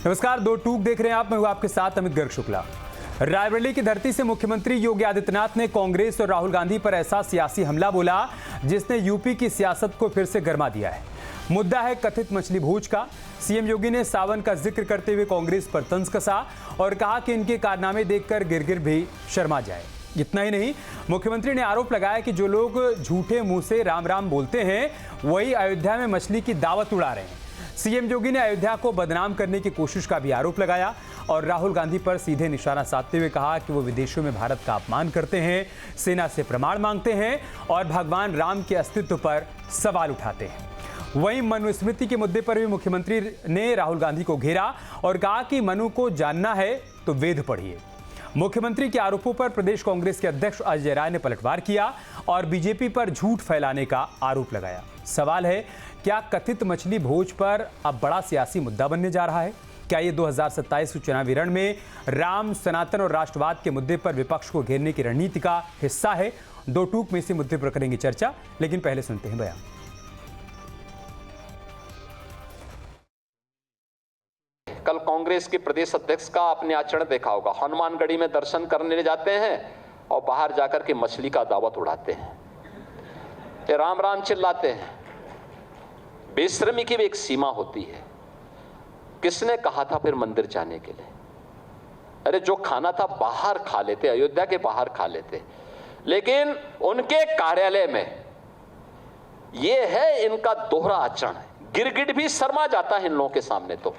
नमस्कार, दो टूक देख रहे हैं आप। मैं हूं आपके साथ अमित गर्ग शुक्ला। रायबरेली की धरती से मुख्यमंत्री योगी आदित्यनाथ ने कांग्रेस और राहुल गांधी पर ऐसा सियासी हमला बोला जिसने यूपी की सियासत को फिर से गरमा दिया है। मुद्दा है कथित मछली भोज का। सीएम योगी ने सावन का जिक्र करते हुए कांग्रेस पर तंज कसा और कहा कि इनके कारनामे देखकर गिरगिट भी शर्मा जाए। इतना ही नहीं, मुख्यमंत्री ने आरोप लगाया कि जो लोग झूठे मुंह से राम राम बोलते हैं वही अयोध्या में मछली की दावत उड़ा रहे हैं। सीएम योगी ने अयोध्या को बदनाम करने की कोशिश का भी आरोप लगाया और राहुल गांधी पर सीधे निशाना साधते हुए कहा कि वो विदेशों में भारत का अपमान करते हैं, सेना से प्रमाण मांगते हैं और भगवान राम के अस्तित्व पर सवाल उठाते हैं। वहीं मनुस्मृति के मुद्दे पर भी मुख्यमंत्री ने राहुल गांधी को घेरा और कहा कि मनु को जानना है तो वेद पढ़िए। मुख्यमंत्री के आरोपों पर प्रदेश कांग्रेस के अध्यक्ष अजय राय ने पलटवार किया और बीजेपी पर झूठ फैलाने का आरोप लगाया। सवाल है, क्या कथित मछली भोज पर अब बड़ा सियासी मुद्दा बनने जा रहा है? क्या ये 2027 चुनावी रण में राम, सनातन और राष्ट्रवाद के मुद्दे पर विपक्ष को घेरने की रणनीति का हिस्सा है? दो टूक में इसी मुद्दे पर करेंगे चर्चा, लेकिन पहले सुनते हैं बयान। कल कांग्रेस के प्रदेश अध्यक्ष का आपने आचरण देखा होगा। हनुमानगढ़ी में दर्शन करने जाते हैं और बाहर जाकर के मछली का दावत उड़ाते हैं, ये राम राम चिल्लाते हैं। बेशर्मी की भी एक सीमा होती है। किसने कहा था फिर मंदिर जाने के लिए? अरे जो खाना था बाहर खा लेते, अयोध्या के बाहर खा लेते, लेकिन उनके कार्यालय में ये है इनका दोहरा आचरण। गिरगिट भी शर्मा जाता है इन लोगों के सामने। तो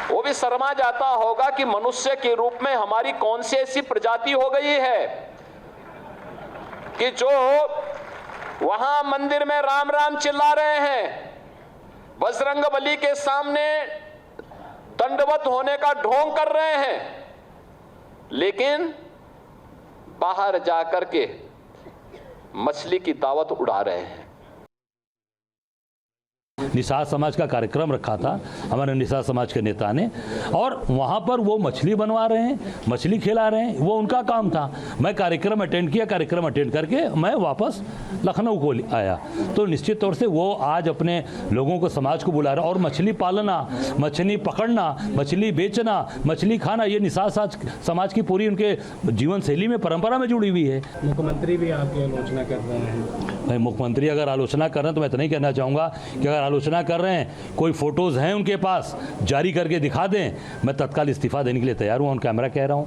वो भी शर्मा जाता होगा कि मनुष्य के रूप में हमारी कौन सी ऐसी प्रजाति हो गई है कि जो वहां मंदिर में राम राम चिल्ला रहे हैं, बजरंगबली के सामने दंडवत होने का ढोंग कर रहे हैं, लेकिन बाहर जाकर के मछली की दावत उड़ा रहे हैं। निषाद समाज का कार्यक्रम रखा था हमारे निषाद समाज के नेता ने, और वहाँ पर वो मछली बनवा रहे हैं, मछली खिला रहे हैं, वो उनका काम था। मैं कार्यक्रम अटेंड किया, कार्यक्रम अटेंड करके मैं वापस लखनऊ को आया। तो निश्चित तौर से वो आज अपने लोगों को, समाज को बुला रहा है। और मछली पालना, मछली पकड़ना, मछली बेचना, मछली खाना, ये निषाद समाज की पूरी उनके जीवन शैली में, परंपरा में जुड़ी हुई है। मुख्यमंत्री भी आपकी आलोचना कर रहे हैं। मुख्यमंत्री अगर आलोचना कर रहे हैं तो मैं इतना ही कहना चाहूँगा कि अगर आलोचना कर रहे हैं, कोई फोटोज हैं उनके पास, जारी करके दिखा दें, मैं तत्काल इस्तीफा देने के लिए तैयार हूं। ऑन कैमरा कह रहा हूं।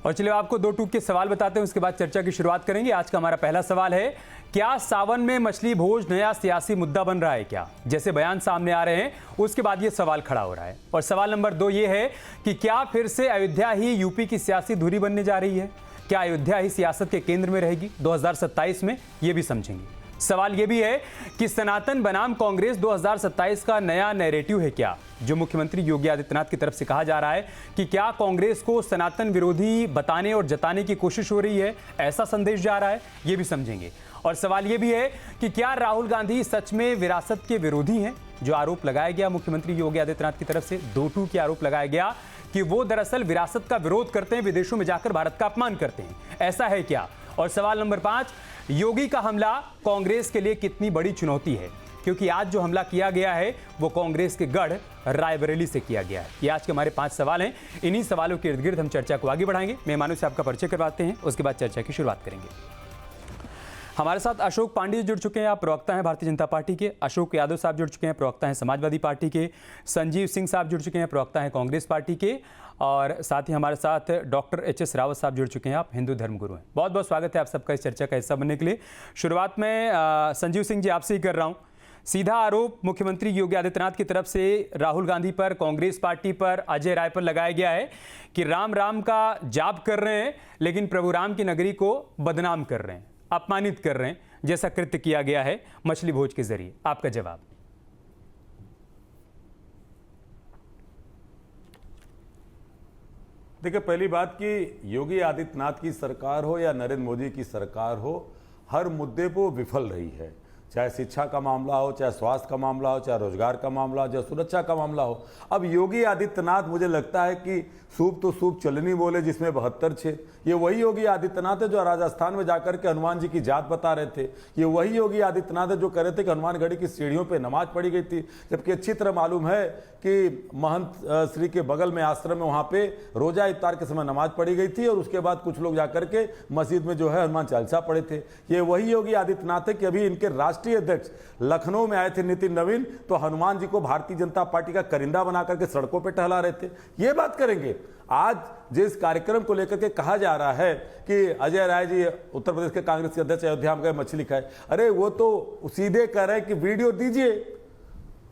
और चलिए आपको दो टूक के सवाल बताते हैं, उसके बाद चर्चा की शुरुआत करेंगे। आज का हमारा पहला सवाल है, क्या सावन में मछली भोज नया सियासी मुद्दा बन रहा है क्या? जैसे बयान सामने आ रहे हैं उसके बाद ये सवाल खड़ा हो रहा है। और सवाल नंबर 2 ये है कि क्या फिर से अयोध्या ही यूपी की सियासी धुरी बनने जा रही है? क्या अयोध्या ही सियासत के केंद्र में रहेगी 2027 में? ये भी समझेंगे। सवाल यह भी है कि सनातन बनाम कांग्रेस 2027 का नया नैरेटिव है क्या, जो मुख्यमंत्री योगी आदित्यनाथ की तरफ से कहा जा रहा है कि क्या कांग्रेस को सनातन विरोधी बताने और जताने की कोशिश हो रही है, ऐसा संदेश जा रहा है? ये भी समझेंगे। और सवाल यह भी है कि क्या राहुल गांधी सच में विरासत के विरोधी हैं? जो आरोप लगाया गया मुख्यमंत्री योगी आदित्यनाथ की तरफ से, 2-2 की आरोप लगाया गया कि वो दरअसल विरासत का विरोध करते हैं, विदेशों में जाकर भारत का अपमान करते हैं, ऐसा है क्या? और सवाल नंबर 5, योगी का हमला कांग्रेस के लिए कितनी बड़ी चुनौती है? क्योंकि आज जो हमला किया गया है वो कांग्रेस के गढ़ रायबरेली से किया गया है। ये आज के हमारे 5 सवाल हैं। इन्हीं सवालों के इर्द गिर्द हम चर्चा को आगे बढ़ाएंगे। मेहमानों से आपका परिचय करवाते हैं, उसके बाद चर्चा की शुरुआत करेंगे। हमारे साथ अशोक पांडे जुड़ चुके हैं, आप प्रवक्ता हैं भारतीय जनता पार्टी के। अशोक यादव साहब जुड़ चुके हैं, प्रवक्ता हैं समाजवादी पार्टी के। संजीव सिंह साहब जुड़ चुके हैं, प्रवक्ता हैं कांग्रेस पार्टी के। और साथ ही हमारे साथ डॉक्टर एच.एस. रावत साहब जुड़ चुके हैं, आप हिंदू धर्मगुरु हैं। बहुत बहुत स्वागत है आप सबका इस चर्चा का हिस्सा बनने के लिए। शुरुआत में संजीव सिंह जी आपसे ही कर रहा हूँ। सीधा आरोप मुख्यमंत्री योगी आदित्यनाथ की तरफ से राहुल गांधी पर, कांग्रेस पार्टी पर, अजय राय पर लगाया गया है कि राम राम का जाप कर रहे हैं लेकिन प्रभु राम की नगरी को बदनाम कर रहे हैं, अपमानित कर रहे हैं, जैसा कृत्य किया गया है मछली भोज के जरिए। आपका जवाब? देखिए, पहली बात कि योगी आदित्यनाथ की सरकार हो या नरेंद्र मोदी की सरकार हो, हर मुद्दे पर विफल रही है। चाहे शिक्षा का मामला हो, चाहे स्वास्थ्य का मामला हो, चाहे रोजगार का मामला हो, चाहे सुरक्षा का मामला हो। अब योगी आदित्यनाथ, मुझे लगता है कि सूप तो सूप चलनी बोले जिसमें 72 छेद। ये वही योगी आदित्यनाथ है जो राजस्थान में जाकर के हनुमान जी की जात बता रहे थे। ये वही योगी आदित्यनाथ है जो कह रहे थे कि हनुमानगढ़ी की सीढ़ियों पे नमाज पढ़ी गई थी, जबकि अच्छी तरह मालूम है कि महंत श्री के बगल में आश्रम में वहाँ पे रोजा इफ्तार के समय नमाज पढ़ी गई थी और उसके बाद कुछ लोग जाकर के मस्जिद में जो है हनुमान चालीसा पढ़े थे। ये वही योगी आदित्यनाथ है कि अभी इनके राष्ट्रीय अध्यक्ष लखनऊ में आए थे नितिन नवीन, तो हनुमान जी को भारतीय जनता पार्टी का करिंदा बना करके सड़कों पे टहला रहे थे। ये बात करेंगे। आज जिस कार्यक्रम को लेकर के कहा जा रहा है कि अजय राय जी उत्तर प्रदेश के कांग्रेस के अध्यक्ष अयोध्या में गए मछली खाए, अरे वो तो सीधे कह रहे हैं कि वीडियो दीजिए।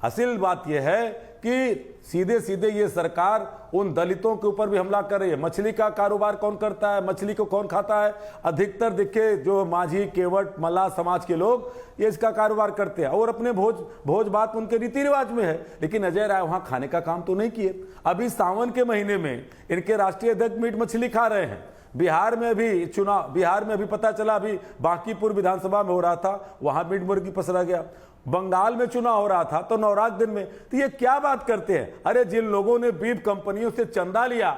असल बात यह है कि सीधे सीधे ये सरकार उन दलितों के ऊपर भी हमला कर रही है। मछली का कारोबार कौन करता है, मछली को कौन खाता है? अधिकतर दिखे जो माझी, केवट, मल्लाह समाज के लोग ये इसका कारोबार करते हैं और अपने भोज बात उनके रीति रिवाज में है। लेकिन अजय राय वहां खाने का काम तो नहीं किए। अभी सावन के महीने में इनके राष्ट्रीय अध्यक्ष मीट मछली खा रहे हैं। बिहार में अभी पता चला, अभी बांकीपुर विधानसभा में हो रहा था, वहां मीट मुर्गी पसरा गया। बंगाल में चुनाव हो रहा था तो नवरात्र दिन में। तो ये क्या बात करते हैं? अरे जिन लोगों ने बीफ कंपनियों से चंदा लिया,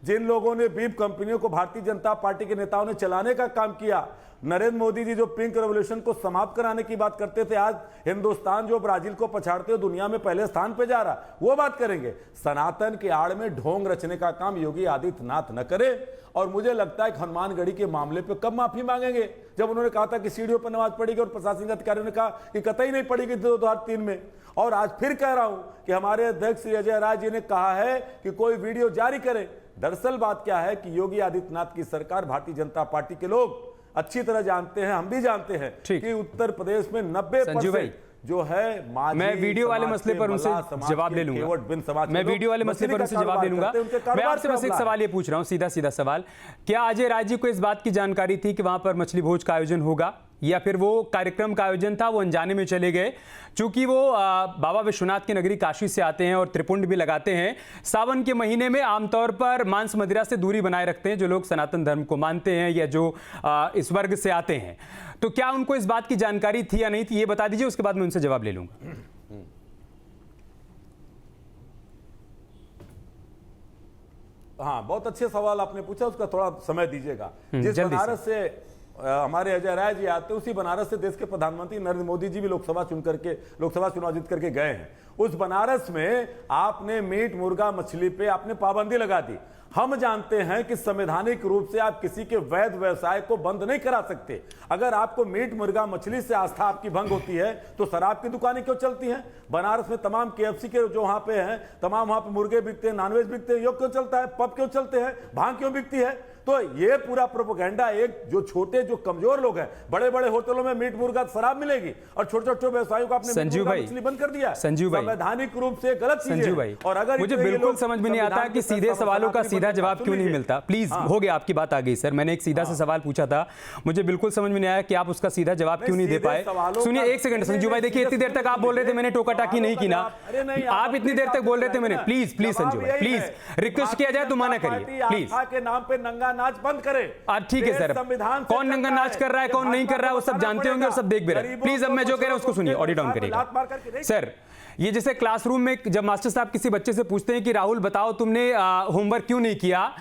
जिन लोगों ने बीफ कंपनियों को भारतीय जनता पार्टी के नेताओं ने चलाने का काम किया, नरेंद्र मोदी जी जो पिंक रेवोल्यूशन को समाप्त कराने की बात करते थे, आज हिंदुस्तान जो ब्राजील को पछाड़ते हुए दुनिया में पहले स्थान पे जा रहा, वो बात करेंगे। सनातन के आड़ में ढोंग रचने का काम योगी आदित्यनाथ न करे। और मुझे लगता है कि हनुमानगढ़ी के मामले पे कब माफी मांगेंगे, जब उन्होंने कहा था कि सीढ़ियों पर नमाज पढ़ेगी और प्रशासनिक अधिकारियों ने कहा कि कतई नहीं पढ़ेगी 2003 में। और आज फिर कह रहा हूं कि हमारे अध्यक्ष श्री अजय राय जी ने कहा है कि कोई वीडियो जारी करे। दरअसल बात क्या है कि योगी आदित्यनाथ की सरकार, भारतीय जनता पार्टी के लोग अच्छी तरह जानते हैं, हम भी जानते हैं कि उत्तर प्रदेश में 90% जो है मैं वीडियो वाले मसले पर उनसे जवाब ले लूंगा। मैं वीडियो वाले मसले पर उनसे जवाब ले लूंगा। मैं आपसे बस एक सवाल ये पूछ रहा हूं, सीधा सीधा सवाल, क्या अजय राय जी को इस बात की जानकारी थी कि वहां पर मछली भोज का आयोजन होगा, या फिर वो कार्यक्रम का आयोजन था वो अनजाने में चले गए? चूंकि वो बाबा विश्वनाथ की नगरी काशी से आते हैं और त्रिपुंड भी लगाते हैं। सावन के महीने में आमतौर पर मांस मदिरा से दूरी बनाए रखते हैं जो लोग सनातन धर्म को मानते हैं या जो इस वर्ग से आते हैं। तो क्या उनको इस बात की जानकारी थी या नहीं थी, ये बता दीजिए, उसके बाद मैं उनसे जवाब ले लूंगा। हाँ, बहुत अच्छे सवाल आपने पूछा, उसका थोड़ा समय दीजिएगा। जिस बनारस से हमारे अजय राय जी आते हैं, उसी बनारस से देश के प्रधानमंत्री नरेंद्र लोकसभा चुनाव जीत करके गए हैं। उस बनारस में आपने मीट मुर्गा मछली पे आपने पाबंदी लगा दी। हम जानते हैं कि संवैधानिक रूप से आप किसी के वैध व्यवसाय को बंद नहीं करा सकते। अगर आपको मीट मुर्गा मछली से आस्था आपकी भंग होती है तो शराब की दुकानें क्यों चलती हैं? बनारस में तमाम KFC के जो वहां पे हैं, तमाम वहां पे मुर्गे बिकते हैं, नॉनवेज बिकते हैं, योग क्यों चलता है? पब क्यों चलते हैं? भांग क्यों बिकती है? तो ये पूरा प्रोपेगेंडा, एक जो छोटे जो कमजोर लोग हैं, बड़े बड़े होटलों में मीट मुर्गा शराब मिलेगी और छोटे छोटे व्यवसायियों को आपने संजीव भाई मछली बंद कर दिया। संजीव भाई, संवैधानिक रूप से गलत चीज संजीव भाई, और अगर मुझे बिल्कुल समझ में नहीं आता कि सीधे सवालों का सीधा जवाब क्यों नहीं मिलता। प्लीज, हो गया, आपकी बात आ गई सर। मैंने एक सीधा सा सवाल पूछा था, मुझे बिल्कुल समझ में नहीं आया कि आप उसका सीधा जवाब क्यों नहीं दे पाए। सुनिए एक सेकंड संजीव भाई, देखिए इतनी देर तक आप बोल रहे थे, मैंने टोका टाकी नहीं की ना, आप इतनी देर तक बोल रहे थे। मैंने प्लीज संजीव भाई, प्लीज रिक्वेस्ट किया जाए तो मना करिए प्लीज। के नाम पे नंगा नाच बंद करें। ठीक है सर, कौन नंगा नाच कर रहा है, कौन नहीं कर रहा है, वो सब जानते होंगे और सब देख भी रहे हैं। प्लीज अब मैं जो कह रहा हूं उसको सुनिए, ऑडियो डाउन करिएगा। सर, ये जैसे क्लासरूम में जब मास्टर साहब किसी बच्चे से पूछते हैं कि राहुल बताओ तुमने होमवर्क क्यों नहीं किया,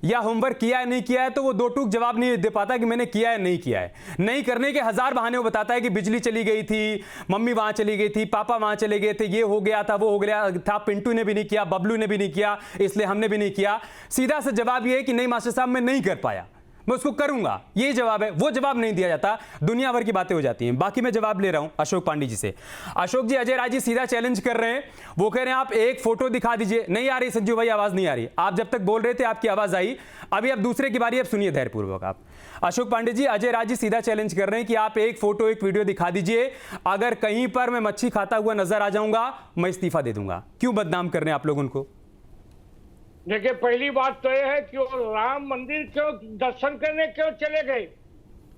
या होमवर्क किया है नहीं किया है, तो वो दो टूक जवाब नहीं दे पाता कि मैंने किया है नहीं किया है। नहीं करने के हजार बहाने वो बताता है कि बिजली चली गई थी, मम्मी वहां चली गई थी, पापा वहां चले गए थे, ये हो गया था, वो हो गया था, पिंटू ने भी नहीं किया, बबलू ने भी नहीं किया, इसलिए हमने भी नहीं किया। सीधा सा जवाब ये है कि नहीं मास्टर साहब मैं नहीं कर पाया, मैं उसको करूंगा, ये जवाब है। वो जवाब नहीं दिया जाता, दुनिया भर की बातें हो जाती हैं। बाकी मैं जवाब ले रहा हूं अशोक पांडे जी से। अशोक जी, अजय राय जी सीधा चैलेंज कर रहे हैं, वो कह रहे हैं आप एक फोटो दिखा दीजिए। नहीं आ रही संजीव भाई, आवाज नहीं आ रही। आप जब तक बोल रहे थे आपकी आवाज आई, अभी अब दूसरे की बारी, अब सुनिए धैर्यपूर्वक आप। अशोक पांडे जी, अजय राय जी सीधा चैलेंज कर रहे हैं कि आप एक फोटो एक वीडियो दिखा दीजिए, अगर कहीं पर मैं मच्छी खाता हुआ नजर आ जाऊंगा मैं इस्तीफा दे दूंगा। क्यों बदनाम कर रहे हैं आप लोग उनको? देखिए, पहली बात तो यह है कि वो राम मंदिर क्यों दर्शन करने क्यों चले गए?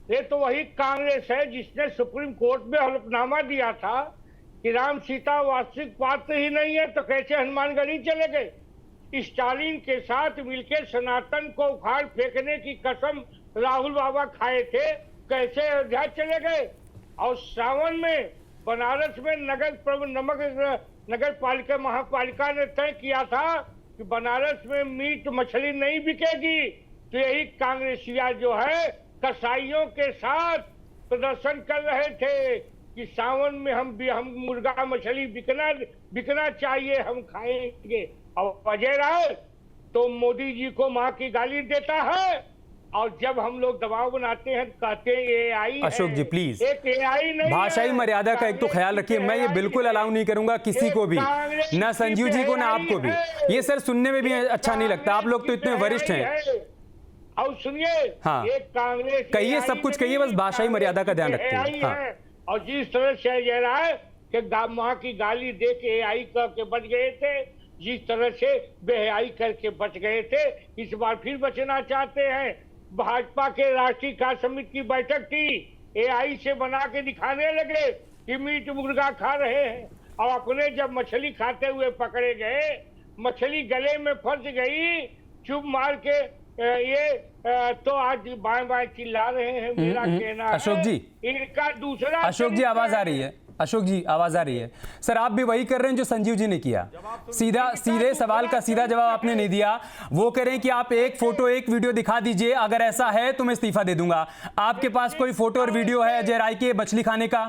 ये तो वही कांग्रेस है जिसने सुप्रीम कोर्ट में हलफनामा दिया था कि राम सीता वास्तविक पात्र ही नहीं है, तो कैसे हनुमानगढ़ी चले गए? स्टालिन के साथ मिलकर सनातन को उखाड़ फेंकने की कसम राहुल बाबा खाए थे, कैसे अयोध्या चले गए? और सावन में बनारस में नगर पालिका महापालिका ने तय किया था कि बनारस में मीट मछली नहीं बिकेगी, तो यही कांग्रेसिया जो है कसाईयों के साथ प्रदर्शन कर रहे थे कि सावन में हम मुर्गा मछली बिकना चाहिए, हम खाएंगे। और अजय राय तो मोदी जी को मां की गाली देता है, और जब हम लोग दबाव बनाते हैं कहते हैं एआई। अशोक जी प्लीज, एक एआई नहीं, भाषाई मर्यादा का एक तो ख्याल रखिए। मैं ये बिल्कुल अलाउ नहीं करूंगा किसी को भी, ना संजीव जी को ना आपको भी। ये सर सुनने में भी अच्छा नहीं लगता, आप लोग तो इतने वरिष्ठ हैं। और सुनिए, हाँ, एक कांग्रेस कहिए, सब कुछ कहिए, बस भाषाई मर्यादा का ध्यान रखते हैं। हाँ। और जिस तरह से अजय राय के मां की गाली दे के एआई करके बच गए थे, जिस तरह से बेहयाई करके बच गए थे, इस बार फिर बचना चाहते हैं। भाजपा के राष्ट्रीय कार्य समिति की बैठक थी, एआई से बना के दिखाने लगे कि मीट मुर्गा खा रहे हैं, और अपने जब मछली खाते हुए पकड़े गए, मछली गले में फंस गई, चुप मार के तो आज बाएं बाएं चिल्ला रहे हैं। मेरा कहना है अशोक जी, इनका दूसरा, अशोक जी आवाज आ रही है, अशोक जी आवाज आ रही है। सर आप भी वही कर रहे हैं जो संजीव जी ने किया, सीधे सवाल का सीधा जवाब आपने नहीं दिया। वो कह रहे हैं कि आप एक फोटो एक वीडियो दिखा दीजिए, अगर ऐसा है तो मैं इस्तीफा दे दूंगा। आपके पास कोई फोटो और वीडियो है अजय राय के मछली खाने का?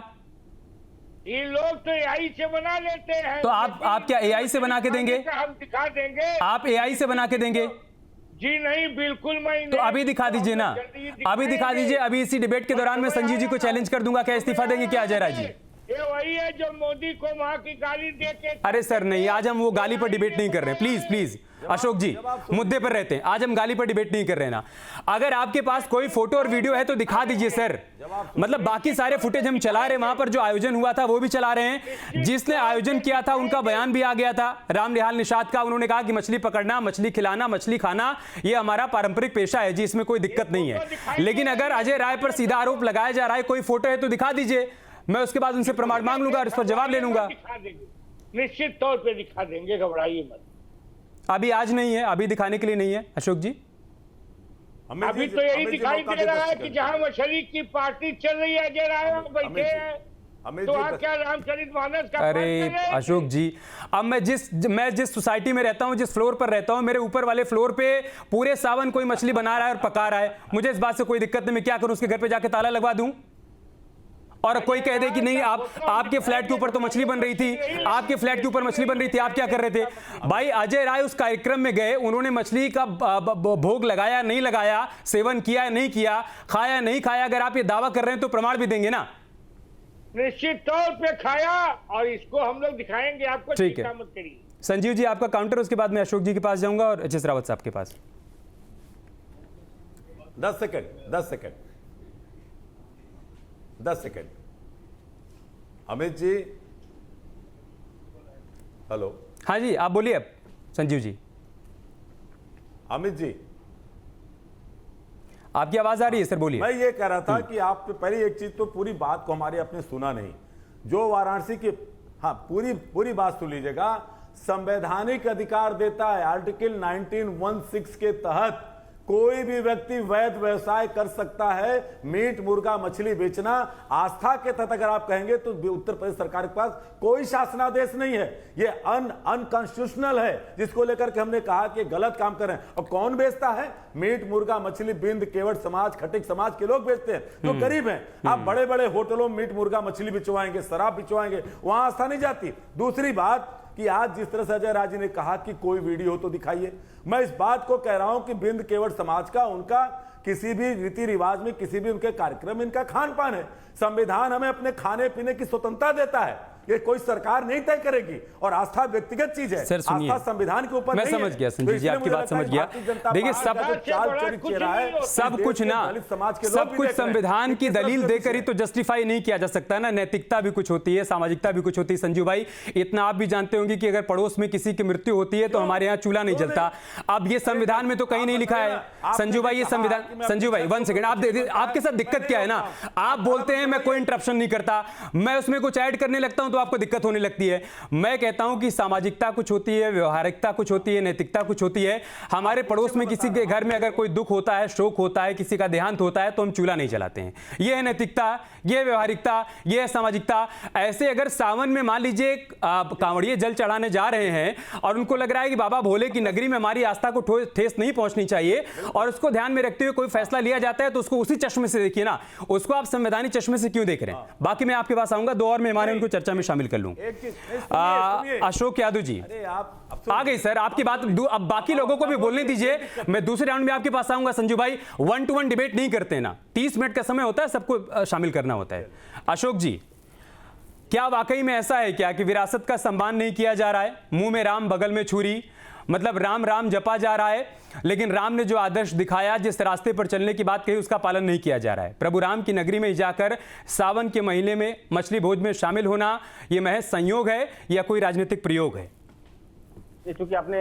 ये लोग तो एआई से बना लेते हैं। तो आप क्या एआई से बना के देंगे? हम दिखा देंगे। आप एआई से बना के देंगे? जी नहीं, बिल्कुल मैं। तो अभी दिखा दीजिए ना, अभी दिखा दीजिए। अभी इसी डिबेट के दौरान मैं संजीव जी को चैलेंज कर दूंगा, क्या इस्तीफा देंगे क्या अजय राय जी? ये वही है जो मोदी को वहां की गाली दे के। अरे सर नहीं, आज हम वो गाली पर डिबेट नहीं कर रहे हैं। प्लीज प्लीज अशोक जी, मुद्दे पर रहते हैं। आज हम गाली पर डिबेट नहीं कर रहे हैं ना। अगर आपके पास कोई फोटो और वीडियो है तो दिखा दीजिए सर। मतलब बाकी सारे फुटेज हम चला रहे हैं, वहां पर जो आयोजन हुआ था वो भी चला रहे हैं। जिसने आयोजन किया था उनका बयान भी आ गया था, राम निहाल निषाद का। उन्होंने कहा कि मछली पकड़ना, मछली खिलाना, मछली खाना ये हमारा पारंपरिक पेशा है जी, इसमें कोई दिक्कत नहीं है। लेकिन अगर अजय राय पर सीधा आरोप लगाया जा रहा है, कोई फोटो है तो दिखा दीजिए, मैं उसके बाद उनसे प्रमाण मांग लूंगा और इस पर जवाब ले लूंगा। निश्चित तौर पे दिखा देंगे, घबराइए मत। अभी आज नहीं है, अभी दिखाने के लिए नहीं है अशोक जी। अभी तो यही दिखाई दे रहा है कि जहां मछली की पार्टी चल रही है, अजय राय बैठे हैं, तो वहां क्या रामचरितमानस का? अरे अशोक जी, अब मैं जिस सोसाइटी में रहता हूं, जिस फ्लोर पर रहता हूं, मेरे ऊपर वाले फ्लोर पे पूरे सावन कोई मछली बना रहा है और पका रहा है। मुझे इस बात से कोई दिक्कत नहीं, मैं क्या करूं, उसके घर पे जाके ताला लगवा दूं? और कोई कह दे कि नहीं आपके फ्लैट के ऊपर तो मछली बन रही थी, आपके फ्लैट के ऊपर मछली बन रही थी, आप क्या कर रहे थे? भाई अजय राय उस कार्यक्रम में गए, उन्होंने मछली का भोग लगाया नहीं लगाया, सेवन किया नहीं किया, खाया नहीं खाया, अगर आप ये दावा कर रहे हैं तो प्रमाण भी देंगे ना? निश्चित तौर पे खाया, और इसको हम लोग दिखाएंगे आपको। ठीक है, मत करिए। संजीव जी आपका काउंटर, उसके बाद मैं अशोक जी के पास जाऊंगा और एच एस रावत साहब के पास। 10 सेकंड। अमित जी, हेलो। हाँ जी आप बोलिए अब संजीव जी। अमित जी आपकी आवाज आ रही है सर, बोलिए। मैं ये कह रहा था कि आप पहले एक चीज तो पूरी बात को हमारे आपने सुना नहीं, जो वाराणसी की, हाँ पूरी बात सुन लीजिएगा। संवैधानिक अधिकार देता है, आर्टिकल 1916 के तहत कोई भी व्यक्ति वैध व्यवसाय कर सकता है, मीट मुर्गा मछली बेचना। आस्था के तहत अगर आप कहेंगे तो उत्तर प्रदेश सरकार के पास कोई शासनादेश नहीं है, ये अनकॉन्स्टिट्यूशनल है, जिसको लेकर के हमने कहा कि गलत काम कर रहे हैं। और कौन बेचता है मीट मुर्गा मछली? बिंद केवट समाज, खटिक समाज के लोग बेचते हैं, तो गरीब हैं। आप बड़े बड़े होटलों में मीट मुर्गा मछली बिचवाएंगे, शराब बिचवाएंगे, वहां आस्था नहीं जाती। दूसरी बात कि आज जिस तरह से अजय राय जी ने कहा कि कोई वीडियो हो तो दिखाइए, मैं इस बात को कह रहा हूं कि बिंद केवट समाज का, उनका किसी भी रीति रिवाज में, किसी भी उनके कार्यक्रम में इनका खान पान है। संविधान हमें अपने खाने पीने की स्वतंत्रता देता है, ये कोई सरकार नहीं तय करेगी, और आस्था व्यक्तिगत चीज है। सर सुनिए, आस्था संविधान के ऊपर मैं समझ गया संजीव जी, आपकी बात समझ गया। देखिए सब कुछ संविधान की दलील देकर ही तो जस्टिफाई नहीं किया जा सकता ना, नैतिकता भी कुछ होती है, सामाजिकता भी कुछ होती है। संजीव भाई इतना आप भी जानते होंगे कि अगर पड़ोस में किसी की मृत्यु होती है तो हमारे यहाँ चूल्हा नहीं जलता। अब ये संविधान में तो कहीं नहीं लिखा है संजीव भाई, ये संविधान। संजीव भाई 1 सेकंड, आपके साथ दिक्कत क्या है ना, आप बोलते हैं मैं कोई इंटरप्शन नहीं करता, मैं उसमें कुछ ऐड करने लगता हूं तो आपको दिक्कत होने लगती है। मैं कहता हूं कि सामाजिकता कुछ होती है, व्यवहारिकता कुछ होती है, नैतिकता कुछ होती है। हमारे पड़ोस में किसी के घर में अगर कोई दुख होता है, शोक होता है, किसी का देहांत होता है, तो हम चूल्हा नहीं जलाते हैं। यह है नैतिकता, यह है व्यवहारिकता, यह है सामाजिकता। ऐसे अगर सावन में मान लीजिए कांवड़िए जल चढ़ाने जा रहे हैं और उनको लग रहा है कि बाबा भोले की नगरी में हमारी आस्था को ठेस नहीं पहुंचनी चाहिए, और उसको ध्यान में रखते हुए कोई फैसला लिया जाता है, तो उसको उसी चश्मे से देखिए ना, उसको आप संवैधानिक चश्मे से क्यों देख रहे हैं? बाकी मैं आपके पास आऊंगा, दो और मेहमान हैं, उनको चर्चा में शामिल कर लूं। अशोक यादव जी आ गई सर, आपकी बात अब बाकी लोगों को भी बोलने दीजिए। मैं दूसरे राउंड में आपके पास आऊंगा। संजू भाई, 1 to 1 डिबेट नहीं करते ना, 30 मिनट का समय होता है, सबको शामिल करना होता है। अशोक जी, क्या वाकई में ऐसा है क्या कि विरासत का सम्मान नहीं किया जा रहा है? मुंह में राम बगल में छुरी, मतलब राम राम जपा जा रहा है, लेकिन राम ने जो आदर्श दिखाया, जिस रास्ते पर चलने की बात कही, उसका पालन नहीं किया जा रहा है। प्रभु राम की नगरी में जाकर सावन के महीने में मछली भोज में शामिल होना, यह महज संयोग है या कोई राजनीतिक प्रयोग है? चूंकि आपने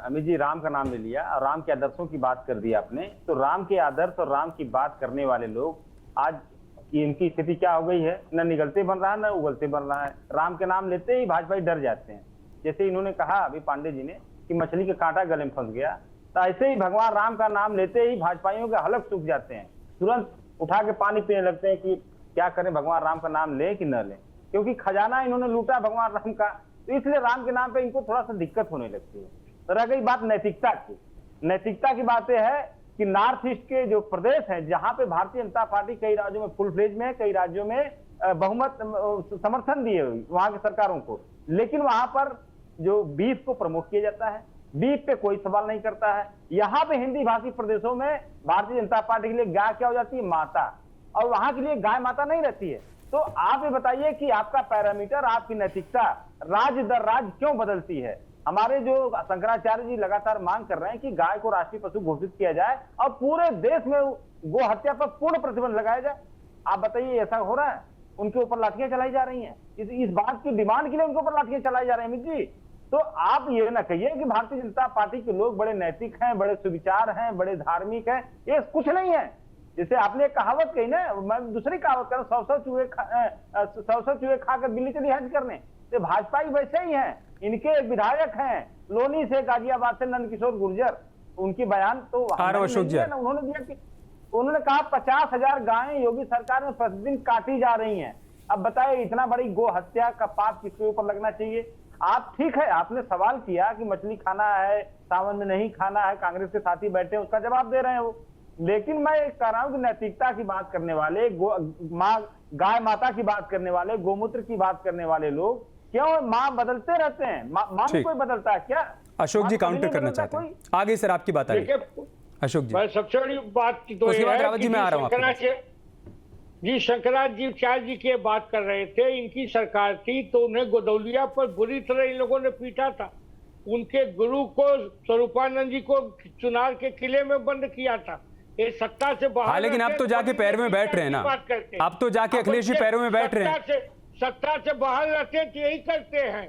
अमित जी राम का नाम ले लिया और राम के आदर्शों की बात कर दी आपने, तो राम के आदर्श और राम की बात करने वाले लोग आज इनकी स्थिति क्या हो गई है, न निगलते बन रहा है न उगलते बन रहा है। राम के नाम लेते ही भाजपा डर जाते हैं। जैसे इन्होंने कहा अभी पांडे जी ने कि मछली का कांटा गले में फंस गया, तो ऐसे ही भगवान राम का नाम लेते ही भाजपाइयों के हलक सूख जाते हैं, तुरंत उठा के पानी पीने लगते हैं कि क्या करें, भगवान राम का नाम लें कि न लें, क्योंकि खजाना इन्होंने लूटा भगवान राम का, तो इसलिए राम के नाम पे इनको थोड़ा सा दिक्कत होने लगती है। तो रह गई बात नैतिकता की। नैतिकता की बात यह है कि नॉर्थ ईस्ट के जो प्रदेश हैं, जहां पे भारतीय जनता पार्टी कई राज्यों में फुल फ्लेज में है, कई राज्यों में बहुमत समर्थन दिए हुई वहां की सरकारों को, लेकिन वहां पर जो बीफ को प्रमोट किया जाता है, बीफ पे कोई सवाल नहीं करता है। यहाँ पे हिंदी भाषी प्रदेशों में भारतीय जनता पार्टी के लिए गाय क्या हो जाती है, माता, और वहां के लिए गाय माता नहीं रहती है। तो आप ये बताइए कि आपका पैरामीटर, आपकी नैतिकता राज्य दर राज्य क्यों बदलती है? हमारे जो शंकराचार्य जी लगातार मांग कर रहे हैं कि गाय को राष्ट्रीय पशु घोषित किया जाए और पूरे देश में गो हत्या पर पूर्ण प्रतिबंध लगाया जाए। आप बताइए ऐसा हो रहा है? उनके ऊपर लाठियां चलाई जा रही हैं, इस बात की डिमांड के लिए उनके ऊपर लाठियां चलाई जा रही हैं। अमित जी, तो आप ये ना कहिए कि भारतीय जनता पार्टी के लोग बड़े नैतिक हैं, बड़े सुविचार हैं, बड़े धार्मिक हैं, ये कुछ नहीं है। जैसे आपने एक कहावत कही ना, मैं दूसरी कहावत कर, 100 चूहे खाकर बिल्ली चली हज करने, तो भाजपा वैसे ही हैं। इनके विधायक हैं लोनी से, गाजियाबाद से नंद किशोर गुर्जर, उनकी बयान तो अशोक जी उन्होंने दिया कि उन्होंने कहा 50,000 गायें योगी सरकार में प्रतिदिन काटी जा रही हैं। अब बताए इतना बड़ी गो हत्या का पाप किसके ऊपर लगना चाहिए? आप ठीक है, आपने सवाल किया कि मछली खाना है, सावन में नहीं खाना है, कांग्रेस के साथी बैठे हैं, उसका जवाब दे रहे हैं वो। लेकिन मैं कह रहा हूं कि नैतिकता की बात करने वाले, गाय माता की बात करने वाले, गोमूत्र की बात करने वाले लोग क्यों माँ बदलते रहते हैं? माँ कोई बदलता है क्या? अशोक जी काउंटर करना चाहते हैं, आगे सर आपकी बात आई अशोक जी। सबसे बड़ी बात तो उसके बाद रावत जी मैं आ रहा हूँ। जी शंकराचार्य जी की बात कर रहे थे, इनकी सरकार थी तो उन्हें गोदौलिया पर बुरी तरह इन लोगों ने पीटा था। उनके गुरु को स्वरूपानंद जी को चुनार के किले में बंद किया था। ये सत्ता से बाहर, लेकिन अब तो जाके पैरों में बैठ रहे हैं ना, अब तो जाके अखिलेश जी पैरों में बैठ रहे हैं। सत्ता से बाहर रहते तो यही करते हैं।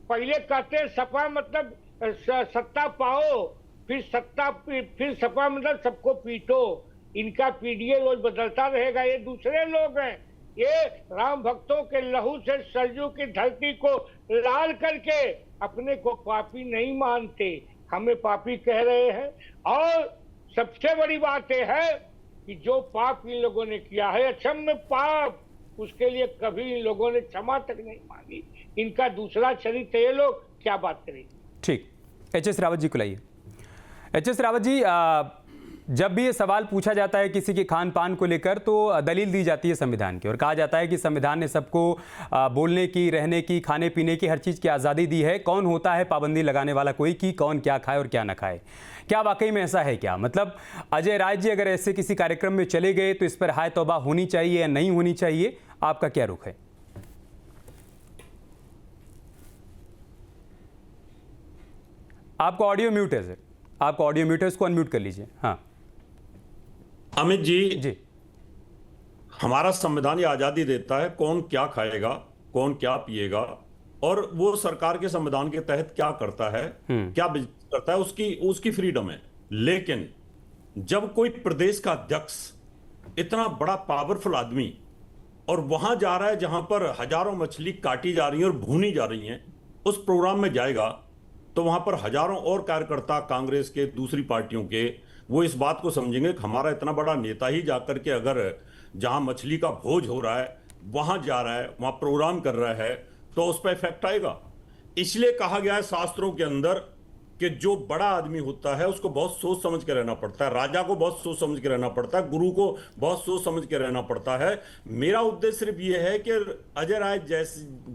पहले कहते सपा मतलब सत्ता पाओ, फिर सपा मतलब सबको पीटो। इनका पीडीए रोज बदलता रहेगा। ये दूसरे लोग हैं, ये राम भक्तों के लहू से सरजू की धरती को लाल करके अपने को पापी नहीं मानते, हमें पापी कह रहे हैं। और सबसे बड़ी बात यह है कि जो पाप इन लोगों ने किया है, अक्षम्य पाप, उसके लिए कभी इन लोगों ने क्षमा तक नहीं मांगी। इनका दूसरा चरित्र, ये लोग क्या बात करेंगे? ठीक, एच.एस. रावत जी को लाइए। एच.एस. रावत जी, जब भी ये सवाल पूछा जाता है किसी के खान पान को लेकर, तो दलील दी जाती है संविधान की, और कहा जाता है कि संविधान ने सबको बोलने की, रहने की, खाने पीने की, हर चीज़ की आज़ादी दी है। कौन होता है पाबंदी लगाने वाला कोई, कि कौन क्या खाए और क्या ना खाए? क्या वाकई में ऐसा है क्या? मतलब अजय राय जी अगर ऐसे किसी कार्यक्रम में चले गए तो इस पर हाय तौबा होनी चाहिए या नहीं होनी चाहिए? आपका क्या रुख है? आपका ऑडियो म्यूट है सर, आपका ऑडियो म्यूट है, उसको अनम्यूट कर लीजिए। हाँ अमित जी, हमारा संविधान ये आजादी देता है कौन क्या खाएगा, कौन क्या पिएगा, और वो सरकार के संविधान के तहत क्या करता है, क्या करता है, उसकी फ्रीडम है। लेकिन जब कोई प्रदेश का अध्यक्ष, इतना बड़ा पावरफुल आदमी, और वहां जा रहा है जहां पर हजारों मछली काटी जा रही हैं और भूनी जा रही हैं, उस प्रोग्राम में जाएगा तो वहां पर हजारों और कार्यकर्ता कांग्रेस के, दूसरी पार्टियों के, वो इस बात को समझेंगे कि हमारा इतना बड़ा नेता ही जाकर के अगर जहां मछली का भोज हो रहा है वहां जा रहा है, वहां प्रोग्राम कर रहा है, तो उस पर इफेक्ट आएगा। इसलिए कहा गया है शास्त्रों के अंदर कि जो बड़ा आदमी होता है उसको बहुत सोच समझ के रहना पड़ता है, राजा को बहुत सोच समझ के रहना पड़ता है, गुरु को बहुत सोच समझ के रहना पड़ता है। मेरा उद्देश्य सिर्फ ये है कि अजय राय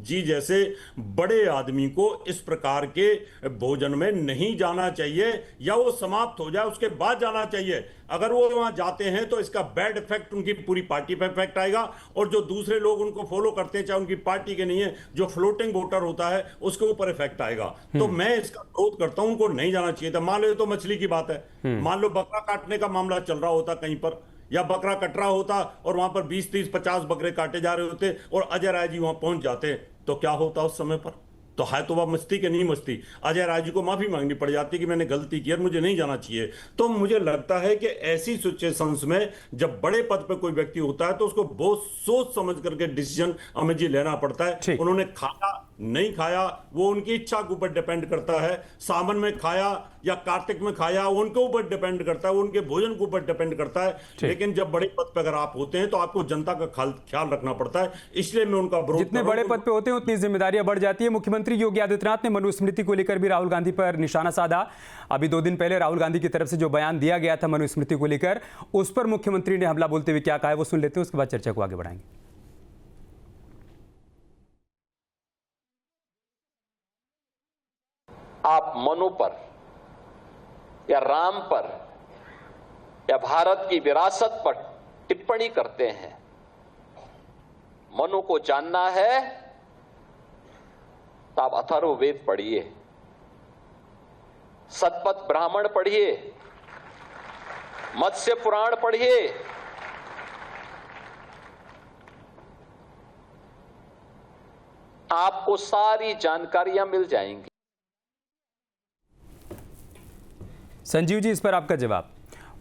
जैसे बड़े आदमी को इस प्रकार के भोजन में नहीं जाना चाहिए, या वो समाप्त हो जाए उसके बाद जाना चाहिए। अगर वो वहां जाते हैं तो इसका बैड इफेक्ट उनकी पूरी पार्टी पे इफेक्ट आएगा, और जो दूसरे लोग उनको फॉलो करते हैं, चाहे उनकी पार्टी के नहीं है, जो फ्लोटिंग वोटर होता है उसके ऊपर इफेक्ट आएगा। तो मैं इसका विरोध करता हूं, उनको नहीं जाना चाहिए था। मान लो तो मछली की बात है, मान लो बकरा काटने का मामला चल रहा होता कहीं पर, या बकरा कट रहा होता और वहां पर 20, 30, 50 बकरे काटे जा रहे होते और अजय राय जी वहां पहुंच जाते, तो क्या होता उस समय पर? तो है तो वह मस्ती के नहीं मस्ती, अजय राय जी को माफी मांगनी पड़ जाती कि मैंने गलती की और मुझे नहीं जाना चाहिए। तो मुझे लगता है कि ऐसी सिचुएशंस में जब बड़े पद पे कोई व्यक्ति होता है तो उसको बहुत सोच समझ करके डिसीजन अमित जी लेना पड़ता है। उन्होंने खाया नहीं खाया वो उनकी इच्छा के ऊपर डिपेंड करता है, सावन में खाया या कार्तिक में खाया उनके ऊपर डिपेंड करता है, वो उनके भोजन के ऊपर डिपेंड करता है। लेकिन जब बड़े पद पे अगर आप होते हैं तो आपको जनता का ख्याल रखना पड़ता है, इसलिए मैं उनका विरोध। जितने बड़े पद पे होते हैं उतनी जिम्मेदारियां बढ़ जाती है। मुख्यमंत्री योगी आदित्यनाथ ने मनुस्मृति को लेकर भी राहुल गांधी पर निशाना साधा। अभी 2 दिन पहले राहुल गांधी की तरफ से जो बयान दिया गया था मनुस्मृति को लेकर, उस पर मुख्यमंत्री ने हमला बोलते हुए क्या कहा है वो सुन लेते हैं, उसके बाद चर्चा को आगे बढ़ाएंगे। आप मनु पर या राम पर या भारत की विरासत पर टिप्पणी करते हैं। मनु को जानना है तो आप अथर्ववेद पढ़िए, शतपथ ब्राह्मण पढ़िए, मत्स्य पुराण पढ़िए, आपको सारी जानकारियां मिल जाएंगी। संजीव जी, इस पर आपका जवाब।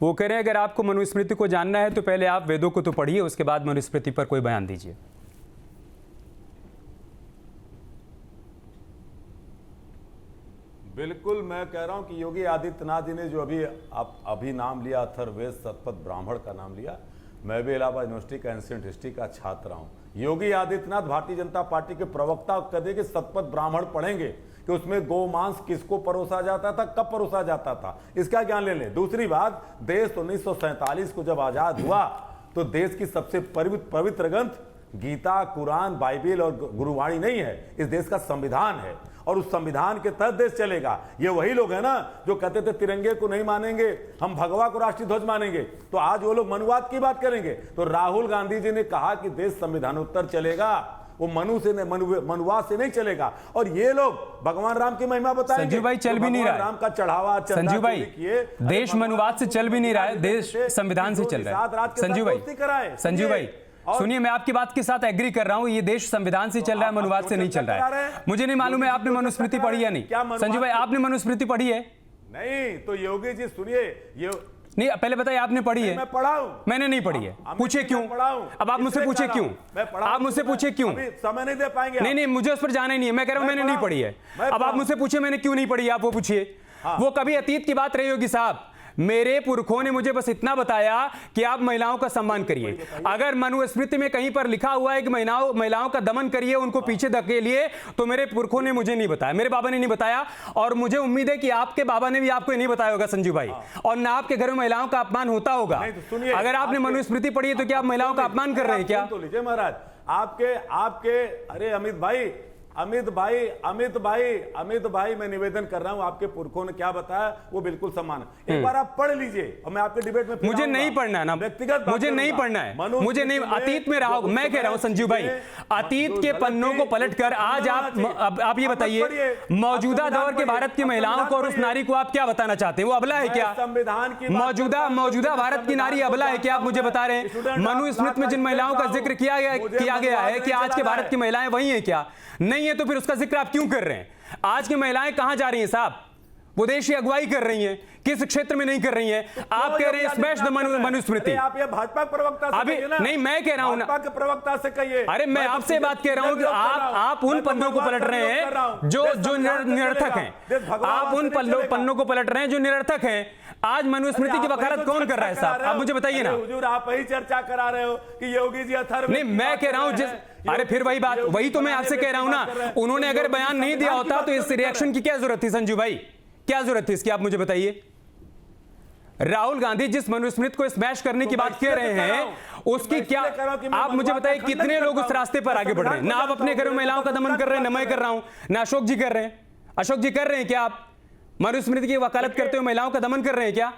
वो कह रहे हैं अगर आपको मनुस्मृति को जानना है तो पहले आप वेदों को तो पढ़िए, उसके बाद मनुस्मृति पर कोई बयान दीजिए। बिल्कुल, मैं कह रहा हूं कि योगी आदित्यनाथ जी ने जो अभी नाम लिया, अथर्ववेद, शतपथ ब्राह्मण का नाम लिया। मैं भी इलाहाबाद यूनिवर्सिटी का एंशिएंट हिस्ट्री का छात्र हूं। योगी आदित्यनाथ भारतीय जनता पार्टी के प्रवक्ता कहते कि शतपथ ब्राह्मण पढ़ेंगे कि उसमें गोमांस किसको परोसा जाता था, कब परोसा जाता था, इसका ज्ञान ले लें। दूसरी बात, देश 1947 को जब आजाद हुआ तो देश की सबसे पवित्र ग्रंथ गीता, कुरान, बाइबिल और गुरुवाणी नहीं है, इस देश का संविधान है और उस संविधान के तहत देश चलेगा। ये वही लोग हैं ना जो कहते थे तिरंगे को नहीं मानेंगे, हम भगवा को राष्ट्रीय ध्वज मानेंगे, तो आज वो लोग मनुवाद की बात करेंगे। तो राहुल गांधी जी ने कहा कि देश संविधानोत्तर चलेगा, वो मनुवाद से नहीं चलेगा। और ये लोग भगवान राम की महिमा बताएंगे। संजीव भाई, चल भी नहीं रहा है राम का चढ़ावा। संजीव भाई, देश मनुवाद से चल भी नहीं रहा है, देश संविधान से चल रहा है। संजीव भाई सुनिए, मैं आपकी बात के साथ एग्री कर रहा हूं, ये देश संविधान से चल रहा है, मनुवाद से नहीं चल रहा है। मुझे नहीं मालूम है आपने मनुस्मृति पढ़ी या नहीं। संजीव भाई, आपने मनुस्मृति पढ़ी है? नहीं तो योगी जी सुनिए, ये नहीं, पहले बताइए आपने पढ़ी है? मैं पढ़ा हूं। मैंने नहीं पढ़ी है। पूछे क्यों? अब आप मुझसे पूछे क्यों? आप मुझसे पूछे क्यों? समय नहीं दे पाएंगे। नहीं, मुझे उस पर जाना ही नहीं है। मैं कह रहा हूं मैंने नहीं पढ़ी है। अब आप मुझसे पूछे मैंने क्यों नहीं पढ़ी, आप वो पूछिए। वो कभी अतीत की बात रही होगी साहब। मेरे पुरखों ने मुझे बस इतना बताया कि आप महिलाओं का सम्मान करिए। अगर मनुस्मृति में कहीं पर लिखा हुआ है कि महिलाओं का दमन करिए, उनको पीछे धकेलिए, तो मेरे पुरखों ने मुझे नहीं बताया, मेरे बाबा ने नहीं बताया। और मुझे उम्मीद है कि आपके बाबा ने भी आपको नहीं बताया होगा संजीव भाई, और ना आपके घर में महिलाओं का अपमान होता होगा। अगर आपने मनुस्मृति पढ़ी है तो क्या आप महिलाओं का अपमान कर रहे हैं क्या? तो लीजिए महाराज, आपके अरे अमित भाई मैं निवेदन कर रहा हूं, आपके पुरखों ने क्या बताया वो बिल्कुल सम्मान। एक बार आप पढ़ लीजिए और मैं आपके डिबेट में मुझे नहीं पढ़ना है ना, व्यक्तिगत मुझे नहीं पढ़ना है, मुझे नहीं। अतीत में रहा, मैं कह रहा हूं संजीव भाई, अतीत के पन्नों को पलटकर आज आप ये बताइए, मौजूदा दौर के भारत की महिलाओं को और उस नारी को आप क्या बताना चाहते हैं? वो अबला है क्या? संविधान की मौजूदा भारत की नारी अबला है क्या? आप मुझे बता रहे हैं मनुस्मृति में जिन महिलाओं का जिक्र किया गया है कि आज के भारत की महिलाएं वही है क्या? नहीं है तो फिर उसका जिक्र आप क्यों कर रहे हैं? आज की महिलाएं कहां जा रही हैं साहब? वो देश की अगुवाई कर रही हैं, किस क्षेत्र में नहीं कर रही हैं? आप कह रहे हैं स्मैश द मनुस्मृति। आप ये भाजपा के प्रवक्ता से अभी कहिए ना। नहीं, मैं कह रहा हूं ना, भाजपा के प्रवक्ता से कहिए। अरे मैं आपसे बात कह रहा हूं कि आप उन पन्नों को पलट रहे हैं जो निरर्थक हैं। आप उन पन्नों को पलट रहे हैं जो निरर्थक हैं। आज मनुस्मृति की वकालत कौन कर रहा है साहब? आप मुझे बताइए ना। हुजूर, आप वही चर्चा करा रहे हो कि योगी जी अथर्व। नहीं, मैं कह रहा हूं अरे फिर वही बात, वही तो मैं आपसे कह रहा हूं ना। उन्होंने अगर बयान नहीं दिया होता तो इस रिएक्शन की क्या जरूरत थी संजू भाई? क्या जरूरत थी इसकी, आप मुझे बताइए। राहुल गांधी जिस मनुस्मृति को स्मैश करने की बात कह रहे हैं उसकी क्या, आप मुझे बताइए कितने लोग उस रास्ते पर आगे बढ़ रहे हैं? ना आप अपने घरों में महिलाओं का दमन कर रहे हैं, ना मैं कर रहा हूं, ना अशोक जी कर रहे हैं। अशोक जी कर रहे हैं क्या? आप मनुस्मृति की वकालत करते हुए महिलाओं का दमन कर रहे हैं क्या?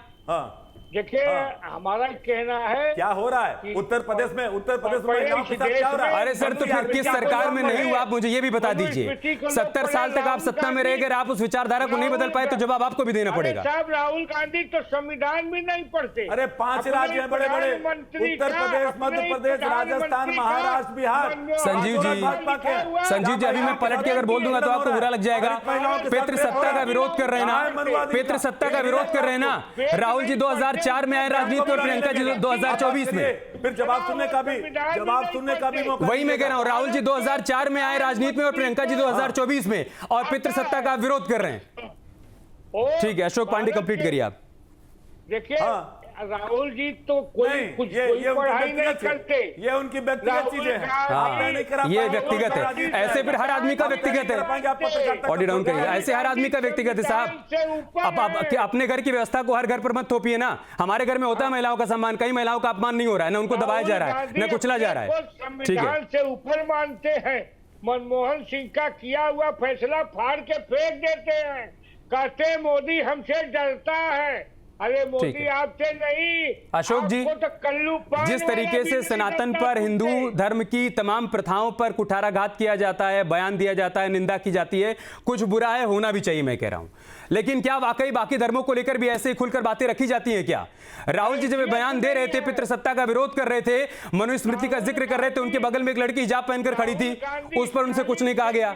देखिए, हमारा कहना है क्या हो रहा है उत्तर प्रदेश में महिलाओं के साथ क्या हो रहा है? अरे सर, तो फिर किस सरकार में नहीं हुआ आप मुझे ये भी बता दीजिए। 70 साल तक आप सत्ता में रह गए, आप उस विचारधारा को नहीं बदल पाए तो जवाब आपको भी देना पड़ेगा। साहब, राहुल गांधी तो संविधान भी नहीं पढ़ते। अरे 5 राज्य हैं बड़े बड़े, उत्तर प्रदेश, मध्य प्रदेश, राजस्थान, महाराष्ट्र, बिहार। संजीव जी अभी मैं पलट के अगर बोल दूंगा तो आपको बुरा लग जाएगा। पितृसत्ता का विरोध कर रहे हैं ना, पितृसत्ता का विरोध कर रहे हैं ना। राहुल जी 2004 में आए राजनीति और प्रियंका जी 2024 में। फिर जवाब सुनने का भी मौका। वही मैं कह रहा हूं, राहुल जी 2004 में आए राजनीति में और प्रियंका जी 2024 में, और पितृसत्ता का विरोध कर रहे हैं। ठीक है, अशोक पांडे कंप्लीट करिए आप। देखिए, राहुल जी तो कोई पढ़ाई नहीं करते, ये उनकी व्यक्तिगत चीजें हैं। ये व्यक्तिगत है, ऐसे फिर हर आदमी का व्यक्तिगत है। ऑडियो डाउन करिए, ऐसे हर आदमी का व्यक्तिगत है साहब। अब अपने घर की व्यवस्था को हर घर पर मत थोपिए ना। हमारे घर में होता है महिलाओं का सम्मान, कई महिलाओं का अपमान नहीं हो रहा है, ना उनको दबाया जा रहा है, ना कुचला जा रहा है। ठीक है, संविधान से ऊपर मानते हैं। मनमोहन सिंह का किया हुआ फैसला फाड़ के फेंक देते हैं, कहते मोदी हमसे डरता है। अरे मोदी आपसे नहीं, अशोक जी, तो कल्लू जिस तरीके से सनातन पर, हिंदू धर्म की तमाम प्रथाओं पर कुठाराघात किया जाता है, बयान दिया जाता है, निंदा की जाती है, कुछ बुरा है, होना भी चाहिए, मैं कह रहा हूं। लेकिन क्या वाकई बाकी धर्मों को लेकर भी ऐसे ही खुलकर बातें रखी जाती हैं क्या? राहुल जी जब बयान दे रहे थे, पितृसत्ता का विरोध कर रहे थे, मनुस्मृति का जिक्र कर रहे थे, उनके बगल में एक लड़की हिजाब पहनकर खड़ी थी, उस पर उनसे कुछ नहीं कहा गया।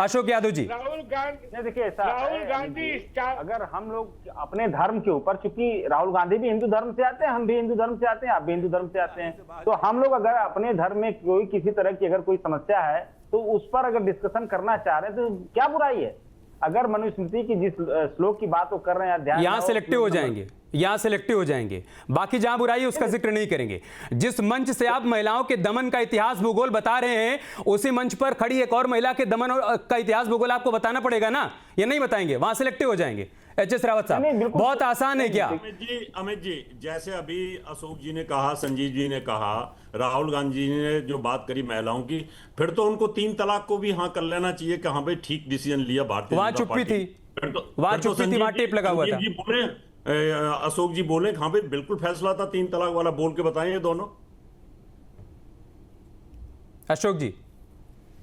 अशोक यादव जी, राहुल गांधी, देखिए राहुल गांधी, अगर हम लोग अपने धर्म के ऊपर, चूंकि राहुल गांधी भी हिंदू धर्म से आते हैं, हम भी हिंदू धर्म से आते हैं, आप भी हिंदू धर्म से आते हैं, तो हम लोग अगर अपने धर्म में कोई किसी तरह की अगर कोई समस्या है तो उस पर अगर डिस्कशन करना चाह रहे हैं तो क्या बुराई है? अगर मनुस्मृति की जिस श्लोक की बात वो कर रहे हैं, ध्यान यहां सेलेक्टिव हो जाएंगे, यहां सेलेक्टिव हो जाएंगे, बाकी जहां बुराई है उसका जिक्र नहीं करेंगे। जिस मंच से आप महिलाओं के दमन का इतिहास भूगोल बता रहे हैं, उसी मंच पर खड़ी एक और महिला के दमन का इतिहास भूगोल आपको बताना पड़ेगा ना, ये नहीं बताएंगे, वहां सेलेक्टिव हो जाएंगे। एच.एस. रावत साहब, बहुत आसान है क्या? अमित जी, जैसे अभी अशोक जी ने कहा, संजीव जी ने कहा, राहुल गांधी जी ने जो बात करी महिलाओं की, फिर तो उनको 3 तलाक को भी हाँ कर लेना चाहिए कि हाँ भाई ठीक डिसीजन लिया भारतीय वहां चुप्पी थी, वहां चुप्पी थी, वहां टेप लगा हुआ था। अशोक जी बोले हाँ भाई बिल्कुल फैसला था 3 तलाक वाला, बोल के बताएं ये दोनों। अशोक जी,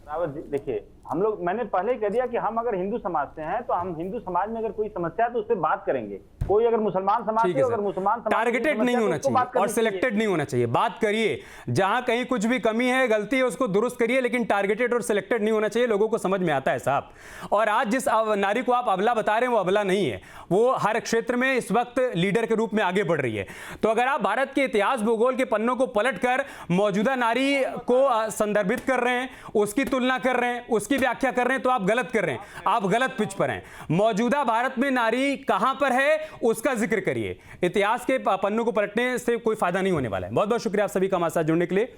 रावत जी, देखिए हम लोग, मैंने पहले कह दिया कि हम अगर हिंदू समाज से हैं तो हम हिंदू समाज में अगर कोई समस्या है तो उससे बात करेंगे। कोई अगर मुसलमान समाज से, अगर मुसलमान समाज टारगेटेड नहीं होना चाहिए और सिलेक्टेड नहीं होना चाहिए। बात करिए, जहां कहीं कुछ भी कमी है, गलती है, उसको दुरुस्त करिए, लेकिन टारगेटेड और सिलेक्टेड नहीं होना चाहिए। लोगों को समझ में आता है साहब। और आज जिस नारी को आप अबला बता रहे हैं वो अबला नहीं है, वो हर क्षेत्र में इस वक्त लीडर के रूप में आगे बढ़ रही है। तो अगर आप भारत के इतिहास भूगोल के पन्नों को पलटकर मौजूदा नारी को संदर्भित कर रहे हैं, उसकी तुलना कर रहे हैं, उसकी व्याख्या कर रहे हैं, तो आप गलत कर रहे हैं, आप गलत पिच पर हैं। मौजूदा भारत में नारी कहां पर है उसका जिक्र करिए। इतिहास के पन्नों को पलटने से कोई फायदा नहीं होने वाला है। बहुत बहुत शुक्रिया आप सभी का हमारे साथ जुड़ने के लिए।